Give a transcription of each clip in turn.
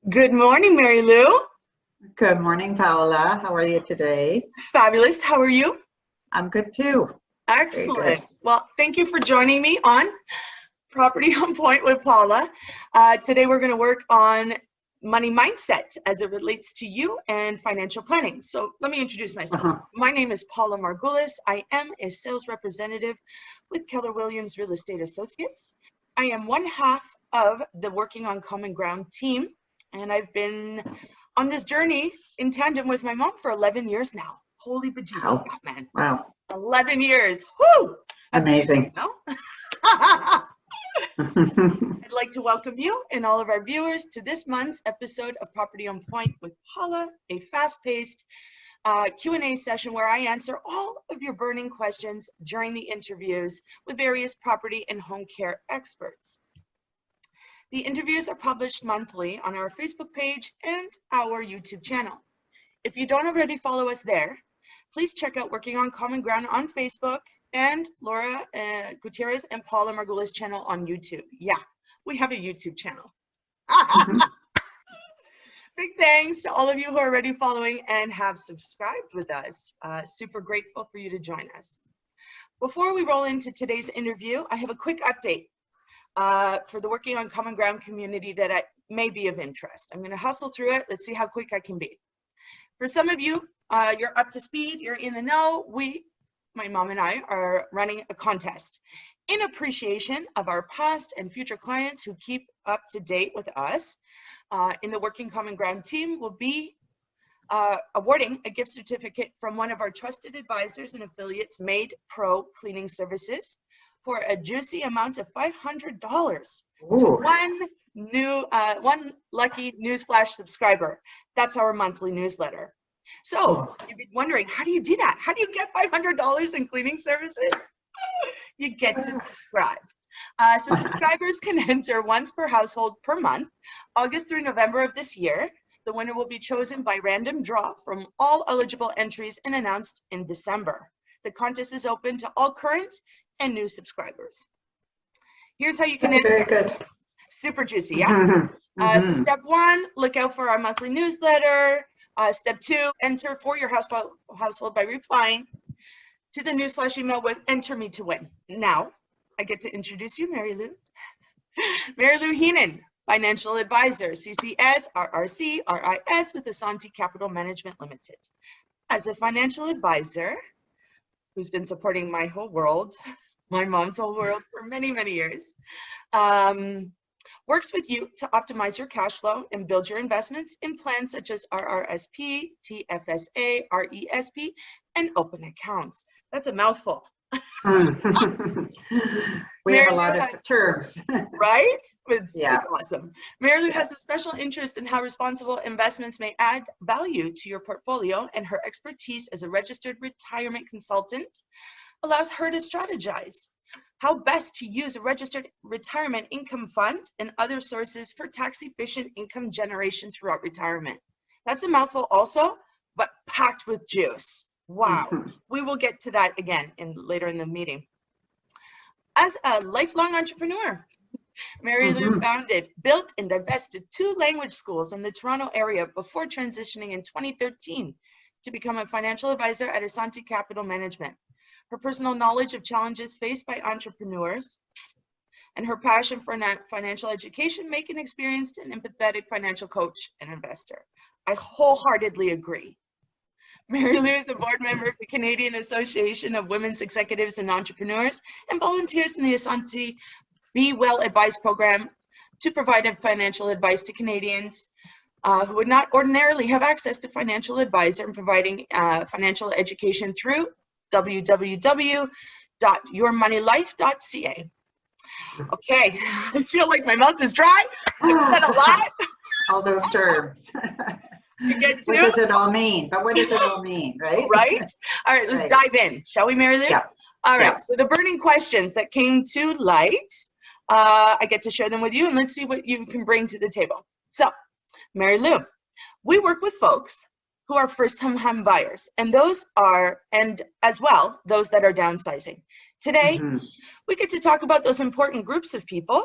Good morning, Marylou. Good morning, Paula. How are you today? Fabulous. How are you? I'm good too. Very good. Excellent. Well, thank you for joining me on Property on Point with Paula. Today we're going to work on money mindset as it relates to you and financial planning. So let me introduce myself. My name is Paula Margulis. I am a sales representative with Keller Williams Real Estate Associates. I am one half of the Working on Common Ground team, and I've been on this journey in tandem with my mom for 11 years now. Holy bejesus, Wow. man. Wow. 11 years. Whoo! That's amazing. No? I'd like to welcome you and all of our viewers to this month's episode of Property on Point with Paula, a fast-paced Q&A session where I answer all of your burning questions during the interviews with various property and home care experts. The interviews are published monthly on our Facebook page and our YouTube channel. If you don't already follow us there, please check out Working on Common Ground on Facebook and Laura Gutierrez and Paula Margulis channel on YouTube. Yeah, we have a YouTube channel. Big thanks to all of you who are already following and have subscribed with us. Super grateful for you to join us. Before we roll into today's interview, I have a quick update for the Working on Common Ground community that may be of interest. I'm going to hustle through it. Let's see how quick I can be. For some of you, you're up to speed, you're in the know. My mom and I are running a contest in appreciation of our past and future clients who keep up to date with us. In the Working Common Ground team, will be awarding a gift certificate from one of our trusted advisors and affiliates, Made Pro Cleaning Services, for a juicy amount of $500 to one lucky Newsflash subscriber. That's our monthly newsletter. So you've been wondering, how do you do that? How do you get $500 in cleaning services? You get to subscribe. So subscribers can enter once per household per month, August through November of this year. The winner will be chosen by random draw from all eligible entries and announced in December. The contest is open to all current and new subscribers. Here's how you can enter. Very good. Super juicy, yeah? So step one, look out for our monthly newsletter. Step two, enter for your household by replying to the newsflash email with "Enter me to win." Now, I get to introduce you, Marylou. Marylou Heenan, financial advisor, CCS, RRC, RIS with Assante Capital Management Ltd. As a financial advisor who's been supporting my whole world, my mom's whole world for many, many years, works with you to optimize your cash flow and build your investments in plans such as RRSP, TFSA, RESP, and open accounts. That's a mouthful. We have a lot of terms. Right? It's awesome. Marylou has a special interest in how responsible investments may add value to your portfolio, and her expertise as a registered retirement consultant allows her to strategize how best to use a registered retirement income fund and other sources for tax-efficient income generation throughout retirement. That's a mouthful also, but packed with juice. Wow. We will get to that again later in the meeting. As a lifelong entrepreneur, Marylou founded, built, and divested 2 language schools in the Toronto area before transitioning in 2013 to become a financial advisor at Assante Capital Management. Her personal knowledge of challenges faced by entrepreneurs and her passion for financial education make an experienced and empathetic financial coach and investor. I wholeheartedly agree. Marylou is a board member of the Canadian Association of Women's Executives and Entrepreneurs and volunteers in the Assante Be Well Advised program to provide financial advice to Canadians who would not ordinarily have access to financial advisor, and providing financial education through www.yourmoneylife.ca. Okay, I feel like my mouth is dry. I've said a lot. All those terms. What does it all mean? But what does it all mean, right? Right? All right, let's dive in. Shall we, Marylou? Yeah. All right, so the burning questions that came to light, I get to share them with you, and let's see what you can bring to the table. So, Marylou, we work with folks who are first-time home buyers, and as well, those that are downsizing. Today, we get to talk about those important groups of people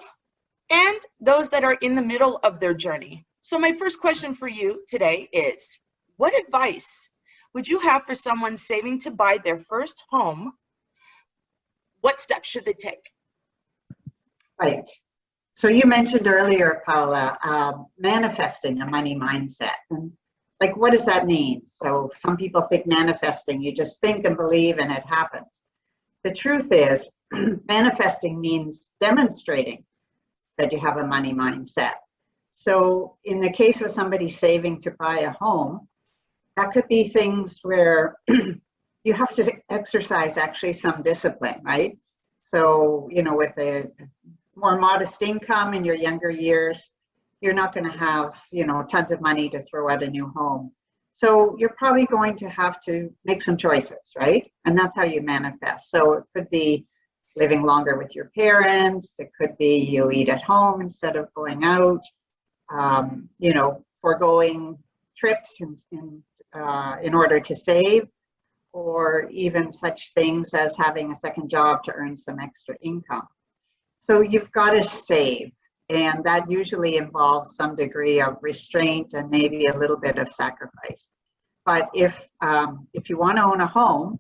and those that are in the middle of their journey. So my first question for you today is, what advice would you have for someone saving to buy their first home? What steps should they take? Right. So you mentioned earlier, Paula, manifesting a money mindset. And like, what does that mean? So some people think manifesting, you just think and believe and it happens. The truth is, manifesting means demonstrating that you have a money mindset. So in the case of somebody saving to buy a home, that could be things where you have to exercise actually some discipline, right? So, you know, with a more modest income in your younger years, you're not going to have, you know, tons of money to throw at a new home. So you're probably going to have to make some choices, right? And that's how you manifest. So it could be living longer with your parents. It could be you eat at home instead of going out, you know, foregoing trips in order to save, or even such things as having a second job to earn some extra income. So you've got to save, and that usually involves some degree of restraint and maybe a little bit of sacrifice. But if you want to own a home,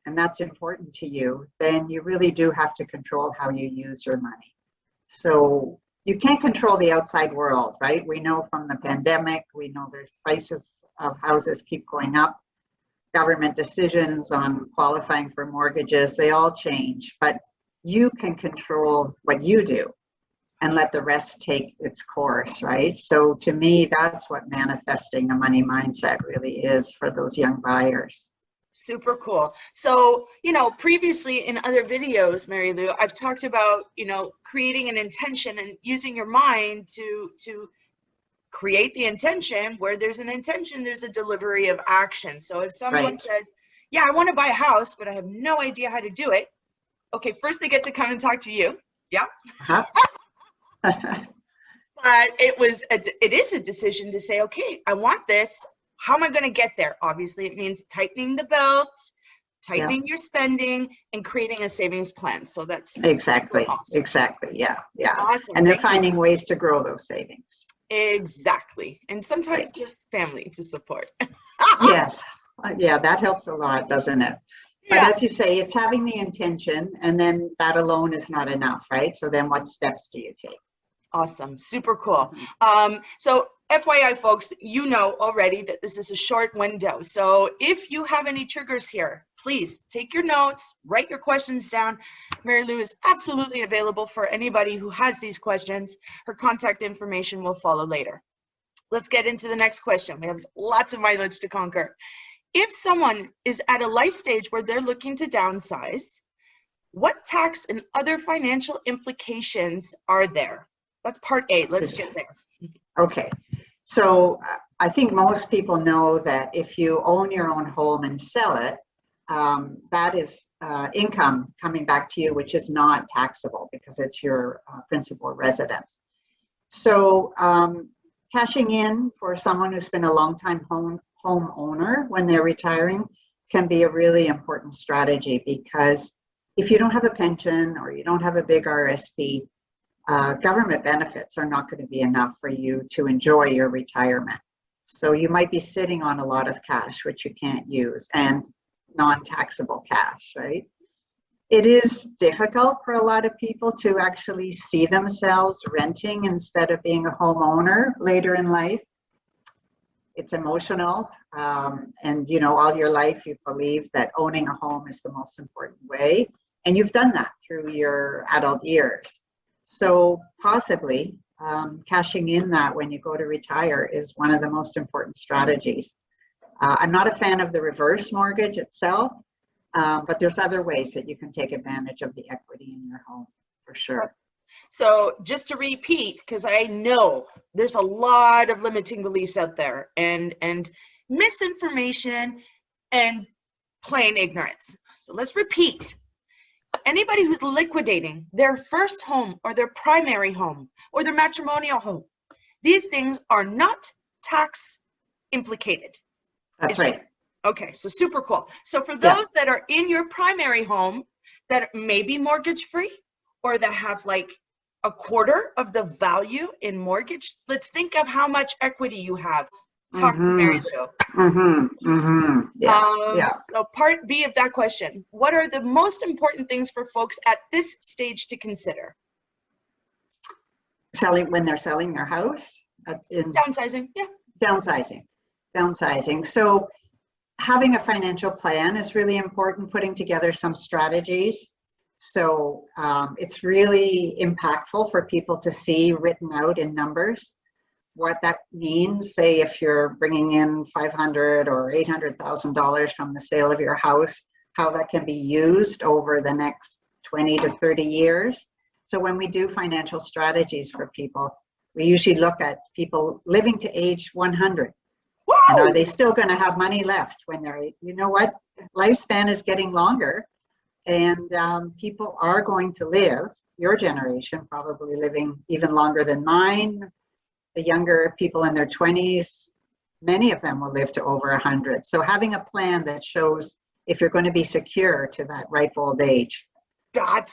and that's important to you, then you really do have to control how you use your money. So you can't control the outside world, right? We know from the pandemic, we know there's prices of houses keep going up. Government decisions on qualifying for mortgages, they all change, but you can control what you do and let the rest take its course, right? So to me, that's what manifesting a money mindset really is for those young buyers. Super cool. So, you know, previously in other videos, Marylou, I've talked about, you know, creating an intention and using your mind to create the intention. Where there's an intention, there's a delivery of action. So if someone says, yeah, I want to buy a house, but I have no idea how to do it. Okay, first they get to come and talk to you. Yeah. But it is a decision to say, okay, I want this. How am I going to get there? Obviously, it means tightening the belt, tightening your spending, and creating a savings plan. So that's exactly, awesome. Exactly. Yeah. Awesome. And they're finding ways to grow those savings. Exactly. And sometimes just family to support. Yes. Yeah, that helps a lot, doesn't it? But as you say, it's having the intention, and then that alone is not enough, right? So then what steps do you take? Awesome. Super cool. So FYI, folks, you know already that this is a short window. So if you have any triggers here, please take your notes, write your questions down. Marylou is absolutely available for anybody who has these questions. Her contact information will follow later. Let's get into the next question. We have lots of mileage to conquer. If someone is at a life stage where they're looking to downsize, what tax and other financial implications are there? That's part A. Let's get there. Okay. So I think most people know that if you own your own home and sell it, that is income coming back to you, which is not taxable because it's your principal residence. So cashing in for someone who's been a long-time homeowner when they're retiring can be a really important strategy, because if you don't have a pension or you don't have a big RSP, government benefits are not going to be enough for you to enjoy your retirement. So you might be sitting on a lot of cash, which you can't use, and non-taxable cash, right? It is difficult for a lot of people to actually see themselves renting instead of being a homeowner later in life. It's emotional, and you know, all your life you've believed that owning a home is the most important way, and you've done that through your adult years. So possibly cashing in that when you go to retire is one of the most important strategies. I'm not a fan of the reverse mortgage itself, but there's other ways that you can take advantage of the equity in your home, for sure. So just to repeat, because I know there's a lot of limiting beliefs out there, and misinformation and plain ignorance. So let's repeat. Anybody who's liquidating their first home or their primary home or their matrimonial home, these things are not tax implicated. That's right. Okay, so super cool. So for those that are in your primary home that may be mortgage free, or that have like a quarter of the value in mortgage? Let's think of how much equity you have. Talk to Mary Lou. Yeah. So part B of that question, what are the most important things for folks at this stage to consider? When they're selling their house? Downsizing, yeah. Downsizing. So having a financial plan is really important, putting together some strategies. So it's really impactful for people to see written out in numbers what that means. Say if you're bringing in $500,000 or $800,000 from the sale of your house, how that can be used over the next 20 to 30 years. So when we do financial strategies for people, we usually look at people living to age 100. Whoa! And are they still going to have money left when they're, you know what, lifespan is getting longer, and people are going to live, your generation probably living even longer than mine. The younger people in their 20s, many of them will live to over 100. So having a plan that shows if you're going to be secure to that ripe old age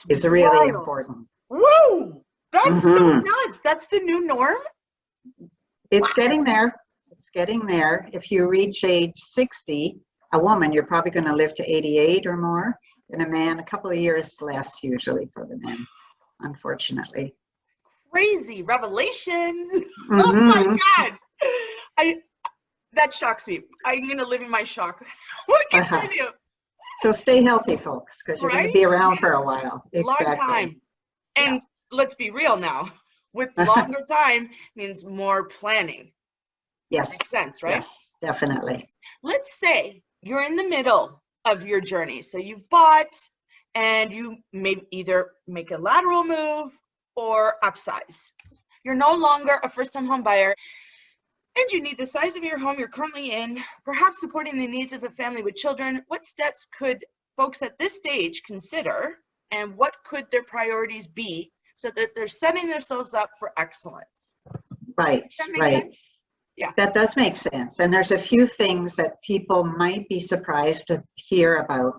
is really important. Whoa! That's so nuts. That's the new norm? It's getting there. It's getting there. If you reach age 60, a woman, you're probably going to live to 88 or more. And a man, a couple of years less usually for the men, unfortunately. Crazy revelations. Oh my God. That shocks me. I'm going to live in my shock. What continue? So stay healthy, folks, because you're going to be around for a while. Exactly. Long time. And let's be real now. With longer time means more planning. Yes. Makes sense, right? Yes, definitely. Let's say you're in the middle of your journey. So you've bought and you may either make a lateral move or upsize. You're no longer a first-time home buyer and you need the size of your home you're currently in, perhaps supporting the needs of a family with children. What steps could folks at this stage consider, and what could their priorities be so that they're setting themselves up for excellence? Right, Does that make sense? Yeah. That does make sense. And there's a few things that people might be surprised to hear about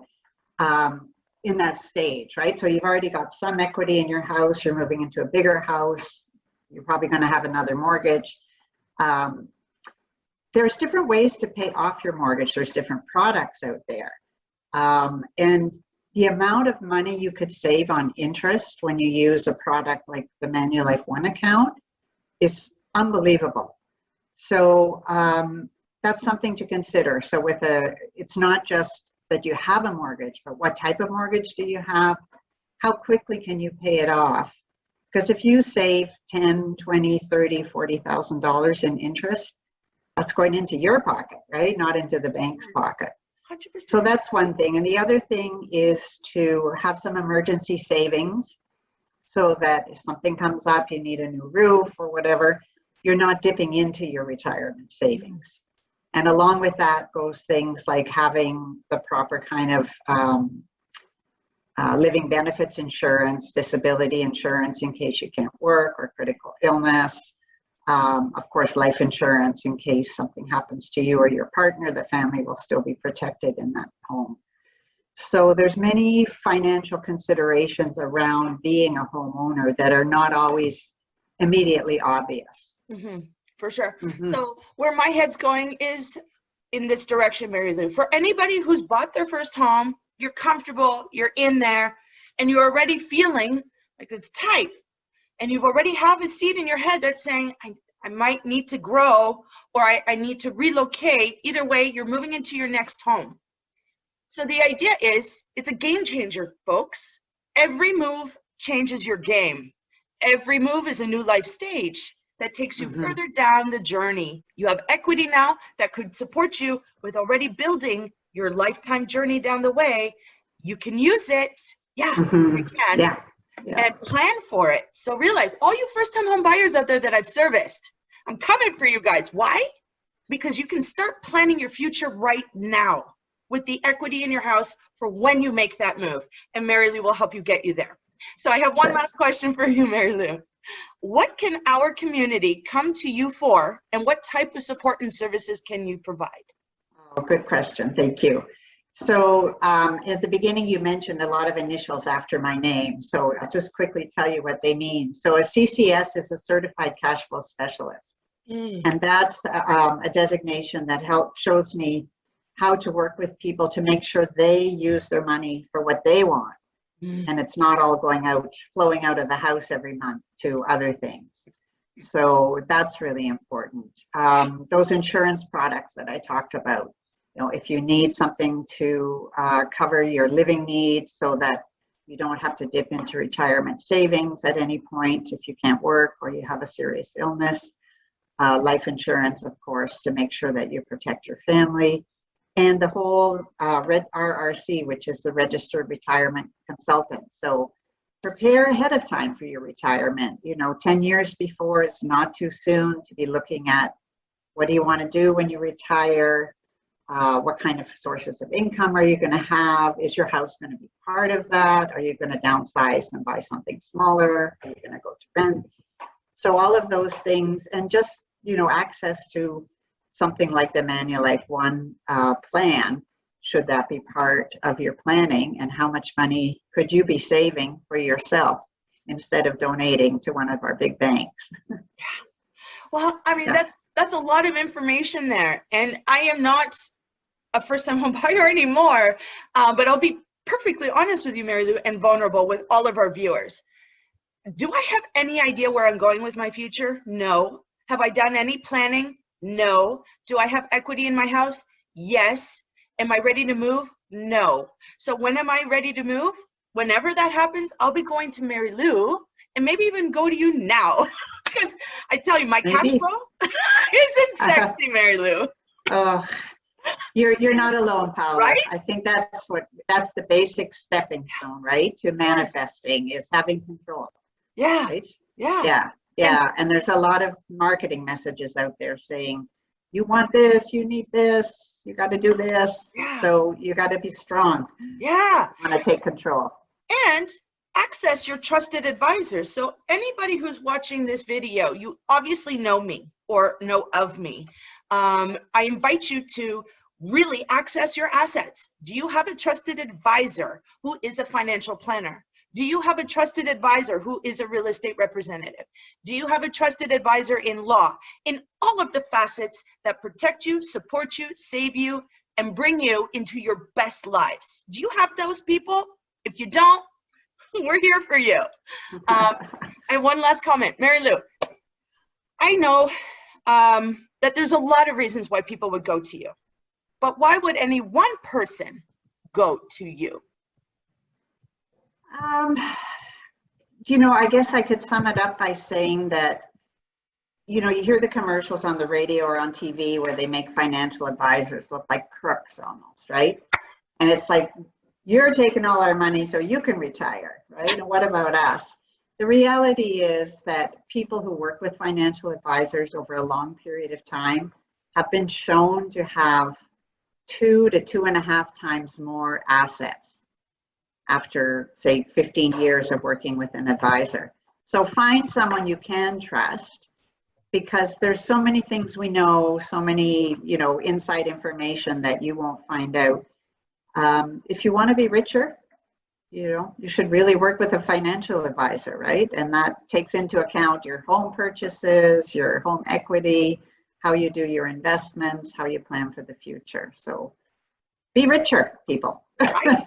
in that stage, right? So you've already got some equity in your house, you're moving into a bigger house, you're probably going to have another mortgage. There's different ways to pay off your mortgage. There's different products out there. And the amount of money you could save on interest when you use a product like the Manulife One account is unbelievable. So that's something to consider. So it's not just that you have a mortgage, but what type of mortgage do you have? How quickly can you pay it off? Because if you save $10, $20, $30, $40,000 in interest, that's going into your pocket, right? Not into the bank's pocket. 100%. So that's one thing. And the other thing is to have some emergency savings so that if something comes up, you need a new roof or whatever, you're not dipping into your retirement savings. And along with that goes things like having the proper kind of living benefits insurance, disability insurance in case you can't work, or critical illness. Of course, life insurance in case something happens to you or your partner, the family will still be protected in that home. So there's many financial considerations around being a homeowner that are not always immediately obvious. For sure. So where my head's going is in this direction, Marylou. For anybody who's bought their first home, you're comfortable, you're in there, and you're already feeling like it's tight. And you've already have a seed in your head that's saying, I might need to grow, or I need to relocate. Either way, you're moving into your next home. So the idea is, it's a game changer, folks. Every move changes your game. Every move is a new life stage that takes you further down the journey. You have equity now that could support you with already building your lifetime journey down the way. You can use it. Yeah, you can. And plan for it. So realize, all you first-time home buyers out there that I've serviced, I'm coming for you guys. Why? Because you can start planning your future right now with the equity in your house for when you make that move. And Marylou will help you get you there. So I have one last question for you, Marylou. What can our community come to you for, and what type of support and services can you provide? Oh, good question. Thank you. So at the beginning, you mentioned a lot of initials after my name. So I'll just quickly tell you what they mean. So a CCS is a Certified Cash Flow Specialist. And that's a designation that shows me how to work with people to make sure they use their money for what they want. And it's not all flowing out of the house every month to other things. So that's really important. Those insurance products that I talked about, if you need something to cover your living needs so that you don't have to dip into retirement savings at any point if you can't work or you have a serious illness. Life insurance, of course, to make sure that you protect your family. And the whole RRC, which is the Registered Retirement Consultant. So prepare ahead of time for your retirement. 10 years before is not too soon to be looking at what do you want to do when you retire? What kind of sources of income are you going to have? Is your house going to be part of that? Are you going to downsize and buy something smaller? Are you going to go to rent? So all of those things, and just, access to something like the Manulife One plan, should that be part of your planning, and how much money could you be saving for yourself instead of donating to one of our big banks? Well, I mean, that's a lot of information there. And I am not a first-time home buyer anymore, but I'll be perfectly honest with you, Marylou, and vulnerable with all of our viewers. Do I have any idea where I'm going with my future? No. Have I done any planning? No. Do I have equity in my house? Yes. Am I ready to move? No. So when am I ready to move? Whenever that happens, I'll be going to Marylou and maybe even go to you now. Because I tell you, my cash flow isn't sexy, Marylou. Oh, you're not alone, Paula. Right? I think that's the basic stepping stone, right? To manifesting is having control. Yeah. Right? Yeah. Yeah. And there's a lot of marketing messages out there saying, you want this, you need this, you got to do this. Yeah. So you got to be strong. Yeah. You want to take control. And access your trusted advisors. So anybody who's watching this video, you obviously know me or know of me. I invite you to really access your assets. Do you have a trusted advisor who is a financial planner? Do you have a trusted advisor who is a real estate representative? Do you have a trusted advisor in law? In all of the facets that protect you, support you, save you, and bring you into your best lives. Do you have those people? If you don't, we're here for you. And one last comment, Marylou. I know that there's a lot of reasons why people would go to you, but why would any one person go to you? I guess I could sum it up by saying that, you hear the commercials on the radio or on TV where they make financial advisors look like crooks almost, right? And it's like, you're taking all our money so you can retire, right? And what about us? The reality is that people who work with financial advisors over a long period of time have been shown to have 2 to 2.5 times more assets after, say, 15 years of working with an advisor. So find someone you can trust, because there's so many things we know, so many, inside information that you won't find out. If you want to be richer, you should really work with a financial advisor, right? And that takes into account your home purchases, your home equity, how you do your investments, how you plan for the future. So be richer, people. Right?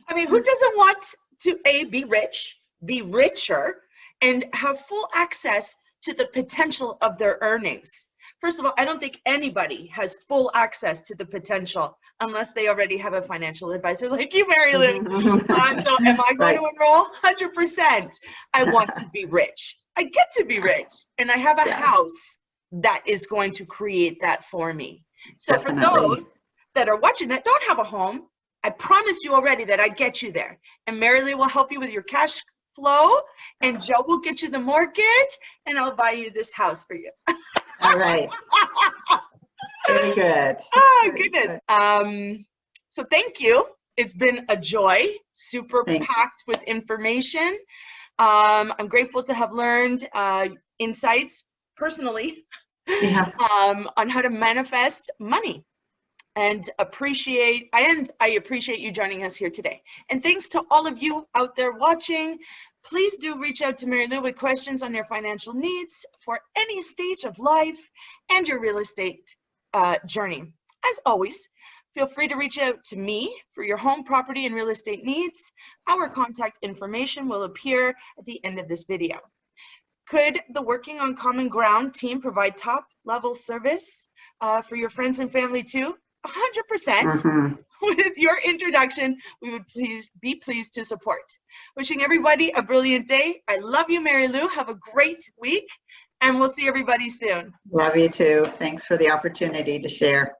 I mean, who doesn't want to be rich, be richer, and have full access to the potential of their earnings? First of all, I don't think anybody has full access to the potential unless they already have a financial advisor like you, Marylou. So am I going to enroll? 100%. I want to be rich. I get to be rich, and I have a house that is going to create that for me. So for those that are watching that don't have a home, I promise you already that I get you there. And Marylou will help you with your cash flow, and Joe will get you the mortgage, and I'll buy you this house for you. All right. Very good. Oh, goodness. So thank you. It's been a joy, super packed with information. I'm grateful to have learned insights personally on how to manifest money. and I appreciate you joining us here today. And thanks to all of you out there watching. Please do reach out to Marylou with questions on your financial needs for any stage of life and your real estate journey. As always, feel free to reach out to me for your home, property, and real estate needs. Our contact information will appear at the end of this video. Could the Working on Common Ground team provide top-level service for your friends and family too? 100%. With your introduction, we would be pleased to support. Wishing everybody a brilliant day. I love you, Marylou. Have a great week, and we'll see everybody soon. Love you too. Thanks for the opportunity to share.